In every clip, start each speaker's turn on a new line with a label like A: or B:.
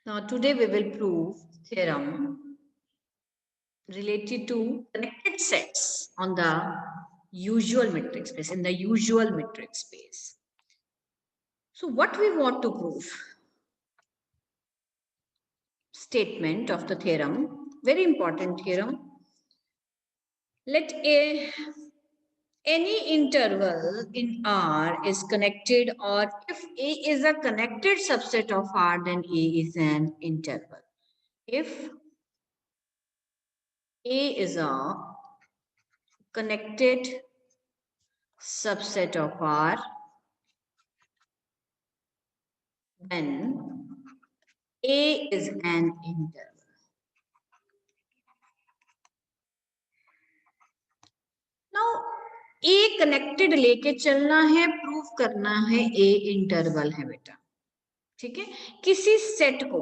A: Now today we will prove theorem related to connected sets on the usual metric space, in the usual metric space. So what we want to prove? Statement of the theorem, very important theorem. Let any interval in R is connected, or if A is a connected subset of R, then A is an interval. If A is a connected subset of R, then A is an interval. Now A connected लेके चलना है, proof करना है A interval है बेटा, ठीक है। किसी सेट को,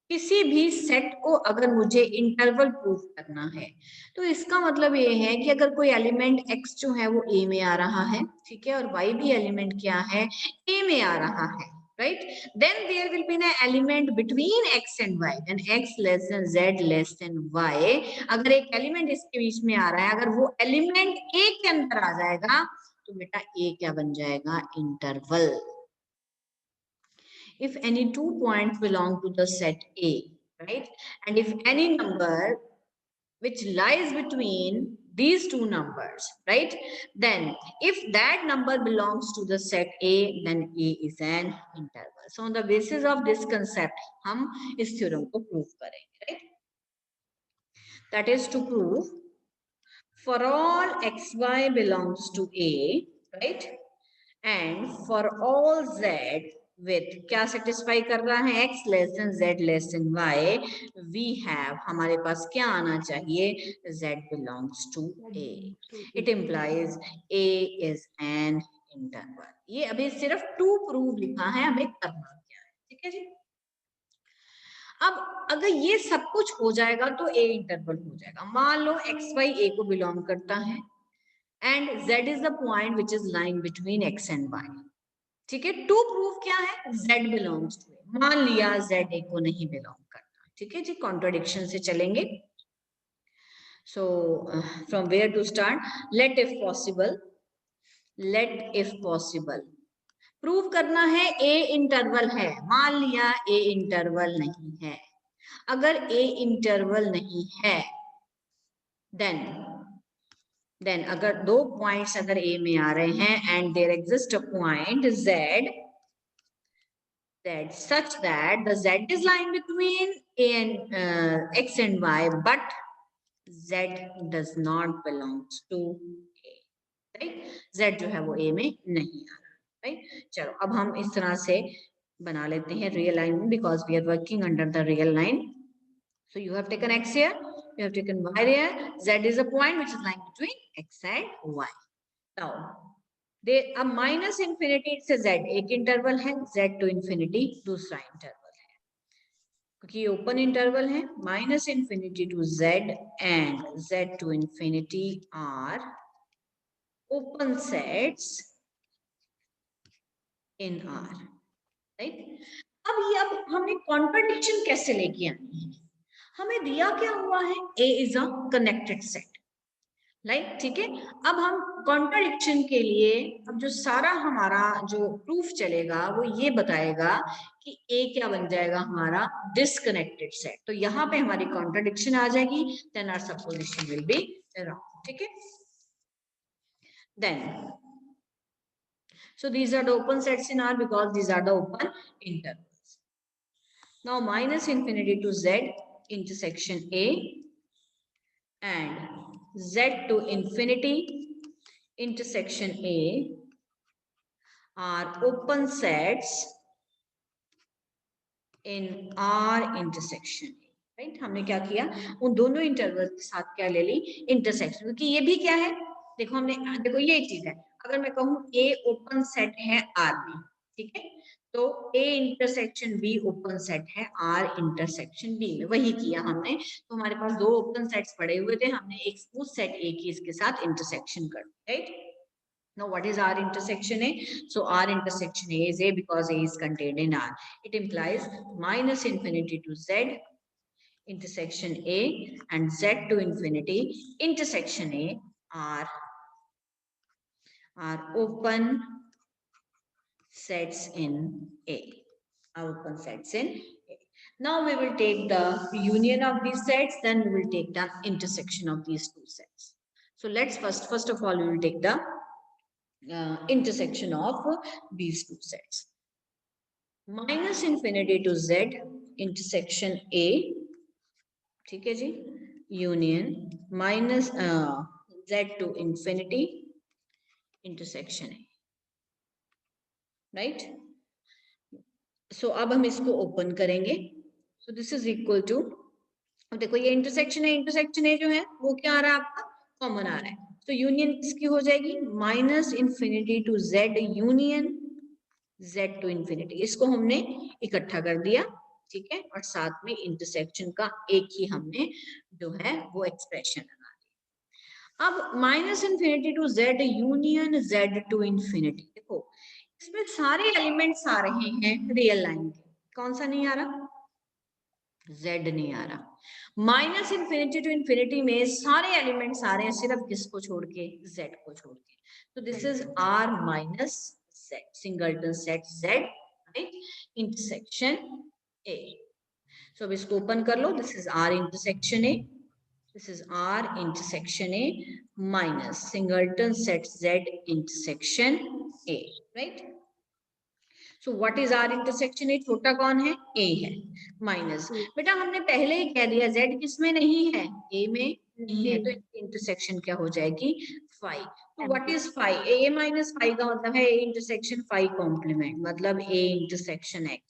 A: किसी भी सेट को अगर मुझे इंटरवल प्रूफ करना है तो इसका मतलब ये है कि अगर कोई एलिमेंट x जो है वो A में आ रहा है, ठीक है, और y भी एलिमेंट क्या है, A में आ रहा है, right? Then there will be an element between x and y, and x less than z less than y. अगर एक एलिमेंट इसके बीच में आ रहा है, अगर वो एलिमेंट A के अंदर आ जाएगा तो बेटा A क्या बन जाएगा, interval. If any two points belong to the set A, right? And if any number which lies between these two numbers, right? Then if that number belongs to the set A, then A is an interval. So on the basis of this concept, हम इस theorem को prove करेंगे, right? That is to prove for all xy belongs to A, right? And for all z with क्या satisfy कर रहा है, x less than z less than y, we have, हमारे पास क्या आना चाहिए, z belongs to A. It implies A is an interval. ये अभी सिर्फ to prove लिखा है, हमें करना क्या है, ठीक है जी. अब अगर ये सब कुछ हो जाएगा तो A इंटरवल हो जाएगा. मान लो xy A को बिलोंग करता है and z is the point which is lying between x and y. ठीक है, टू प्रूफ क्या है, z बिलोंग्स टू ए. मान लिया z a को नहीं बिलोंग करता, ठीक है जी, कॉन्ट्रोडिक्शन से चलेंगे. So from where to start, let if possible prove करना है ए इंटरवल है. मान लिया ए इंटरवल नहीं है. अगर ए इंटरवल नहीं है देन अगर दो पॉइंट्स अगर ए में आ रहे हैं and there exist a point z that such that the z is lying between a and x and y, but z does not belongs to a, right? z जो है वो a में नहीं आ रहा, right? चलो अब हम इस तरह से बना लेते हैं रियल लाइन में, because we are working under the real line. So you have taken x here, you have taken y there, z is a point which is lying between x and y. Now अब minus infinity से z एक interval है, z to infinity दूसरा interval है, क्योंकि ये open interval है. Minus infinity to z and z to infinity are open sets in R, right? अब हमने कॉन्ट्रडिक्शन कैसे लेके आनी है, हमें दिया क्या हुआ है, A is a connected set, right? ठीक है, अब हम कॉन्ट्रडिक्शन के लिए अब जो सारा हमारा जो प्रूफ चलेगा वो ये बताएगा कि ए क्या बन जाएगा, हमारा डिसकनेक्टेड सेट. तो यहाँ पे हमारी कॉन्ट्रडिक्शन आ जाएगी, then our supposition will be wrong, ठीक है. Then so these are the open sets in R because these are the open intervals. Now minus infinity to z intersection A and z to infinity intersection A are open sets in R intersection A, right? हमने क्या किया, उन दोनों interval के साथ क्या ले ली, intersection, क्योंकि ये भी क्या है, देखो हमने, देखो ये चीज है, अगर मैं कहूँ A ओपन सेट है R में, ठीक है, तो A intersection B open set है R इंटरसेक्शन B में, वही किया हमने. तो हमारे पास दो ओपन सेट्स पड़े हुए थे, हमने एक उस सेट A की इसके साथ इंटरसेक्शन कर दी, right? Now, what is R intersection A? So, R intersection A is A because A is contained in R. It implies minus infinity to Z intersection A and Z to infinity intersection A are open sets in A. Are open sets in A. Now, we will take the union of these sets, then we will take the intersection of these two sets. So, let's first of all, we will take the intersection of these two sets. Minus infinity to Z intersection A, ठीक है जी, union minus Z to infinity intersection A, right? So अब हम इसको open करेंगे. So this is equal to, अब देखो ये intersection है जो है वो क्या आ रहा है आपका, कॉमन आ रहा है. तो यूनियन किसकी हो जाएगी, minus infinity to Z union Z to infinity. इसको हमने इकट्ठा कर दिया, ठीक है, और साथ में इंटरसेक्शन का एक ही हमने जो है वो एक्सप्रेशन लगा दिया. अब minus infinity to Z union Z to infinity, देखो इसमें सारे एलिमेंट्स आ रहे हैं रियल लाइन के, कौन सा नहीं आ रहा, Z नहीं आ रहा. माइनस इंफिनिटी टू इंफिनिटी में सारे एलिमेंट्स आ रहे हैं सिर्फ किसको छोड़ के, Z को छोड़ के. तो this is R minus Z, singleton set Z, right, intersection A. So अब इसको ओपन कर लो. This is R intersection A, this is R intersection A minus singleton set Z intersection A, right? So what is R intersection A? छोटा कौन है, A है, minus. बेटा हमने पहले ही कह दिया Z किसमें नहीं है, A में नहीं है, तो इंटरसेक्शन क्या हो जाएगी, फाई. तो what is phi, A minus phi का मतलब है A इंटरसेक्शन फाई कॉम्प्लीमेंट, मतलब A इंटरसेक्शन X.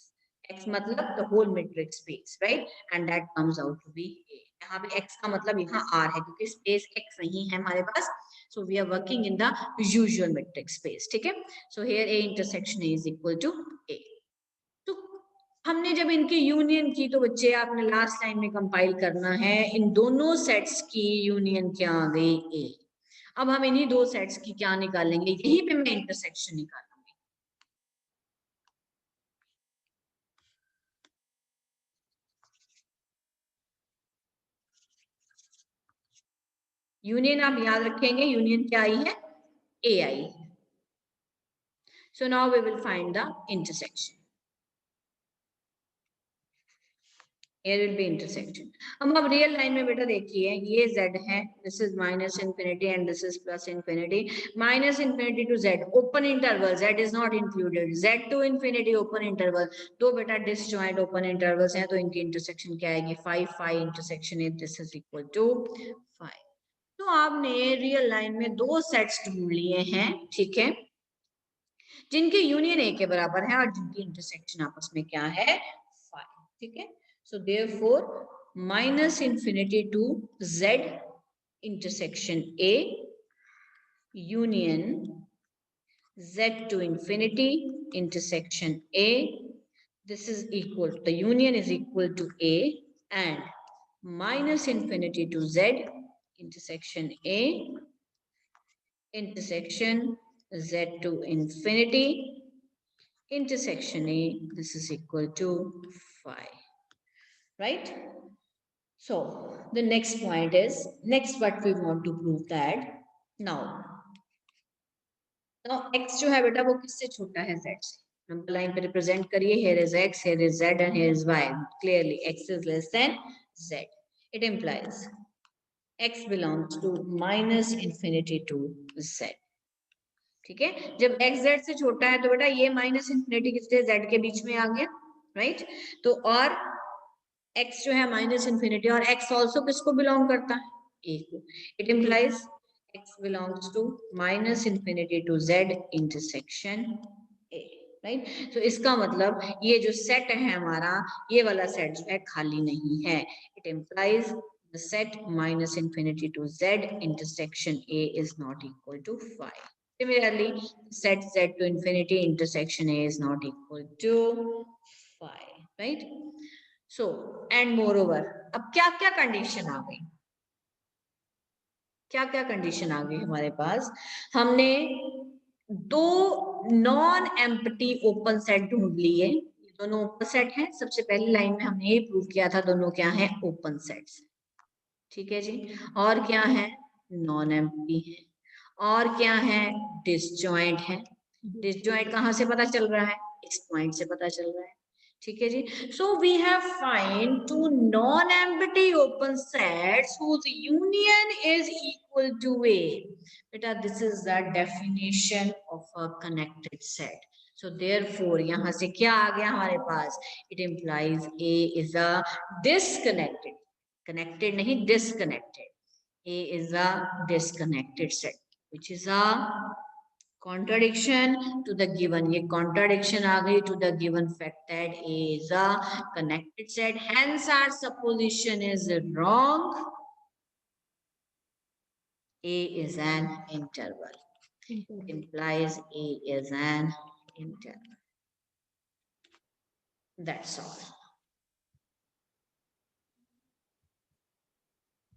A: X मतलब the whole matrix space, right? And that comes out to be A. यहाँ पे X का मतलब यहाँ R है क्योंकि स्पेस X नहीं है हमारे पास. So we are working in the usual metric space, ठीक है. So here A intersection A is equal to A. तो हमने जब इनकी यूनियन की तो बच्चे आपने लास्ट लाइन में कंपाइल करना है, इन दोनों सेट्स की यूनियन क्या आ गई, A. अब हम इन्हीं दो सेट्स की क्या निकालेंगे, यहीं पे मैं इंटरसेक्शन निकालूंगी. यूनियन आप याद रखेंगे, यूनियन क्या आई है, A आई है. So now we will find the intersection. Here will be intersection. अब रियल लाइन में बेटा देखिए, ये Z है, this is minus infinity and this is plus infinity. Minus infinity to Z, open interval, Z is not included. Z to infinity open interval. दो बेटा disjoint open intervals हैं, तो इनकी इंटरसेक्शन क्या आएगी, 5 इंटरसेक्शन है, this is equal to 5. तो आपने रियल लाइन में दो सेट्स ढूंढ लिए हैं, ठीक है, जिनकी यूनियन A के बराबर है और जिनकी इंटरसेक्शन आपस में क्या है, 5, ठीक है. So therefore minus infinity to Z intersection A union Z to infinity intersection A, this is equal, the union is equal to A, and minus infinity to Z intersection A intersection Z to infinity intersection A, this is equal to 5. Right? So the next point is, next what we want to prove that now x जो है बेटा वो किससे छोटा है, z से. Number line पे represent करिए, here is x, here is z and here is y. Clearly x is less than z. It implies x belongs to minus infinity to z. ठीक है, जब x z से छोटा है तो बेटा ये माइनस इंफिनिटी किससे, z के बीच में आ गया, राइट. तो और x जो है माइनस इंफिनिटी, और x ऑल्सो किसको बिलोंग करता है, a को. It implies x belongs to minus infinity to z intersection a, right. तो इसका मतलब ये जो सेट है हमारा, ये वाला सेट जो है खाली नहीं है. It implies the set minus infinity to z intersection a is not equal to 5. Similarly, set z to infinity intersection a is not equal to 5, right? So and moreover, अब क्या क्या कंडीशन आ गई, क्या क्या कंडीशन आ गई हमारे पास. हमने दो नॉन एम्प्टी ओपन सेट ढूंढ लिए, दोनों ओपन सेट हैं। सबसे पहली लाइन में हमने ये प्रूव किया था दोनों क्या है, ओपन सेट्स। ठीक है जी, और क्या है, नॉन एम्प्टी है, और क्या है, डिसजॉइंट है। डिसजॉइंट कहाँ से पता चल रहा है, इस पॉइंट से पता चल रहा है। ठीक है जी, so we have find two non empty open sets whose union is equal to A. बेटा this is the definition of a connected set. So therefore यहाँ से क्या आ गया हमारे पास, it implies A is a disconnected, connected नहीं disconnected, A is a disconnected set, which is a contradiction to the given, ये contradiction आ गई to the given fact that A is a connected set, hence our supposition is wrong. A is an interval. It implies A is an interval. That's all.